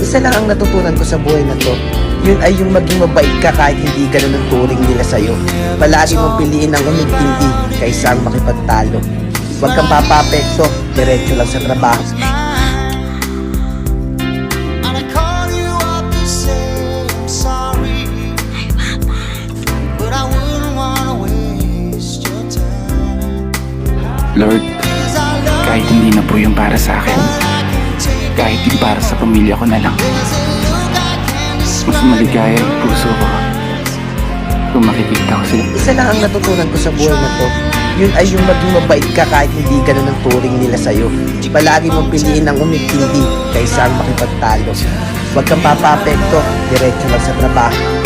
Isa lang ang natutunan ko sa buhay na to. Yun ay yung maging mabait ka kahit hindi ganun ang turing nila sa'yo. Palagi mong piliin ang umintindi kaysa ang makipagtalo. Huwag kang papapekto, diretso lang sa trabaho. Lord, kahit hindi na po yung para sa akin, kahit yung para sa pamilya ko na lang, mas maligaya yung puso ko kung makikita ko sila. Isa lang ang natutunan ko sa buhay na to. Yun ay yung maging mabait ka kahit hindi ganun ang turing nila sa'yo. Palagi mong piliin ang umintindi kaysa ang makipagtalo. Huwag kang papapekto, diretso lang sa trabaho.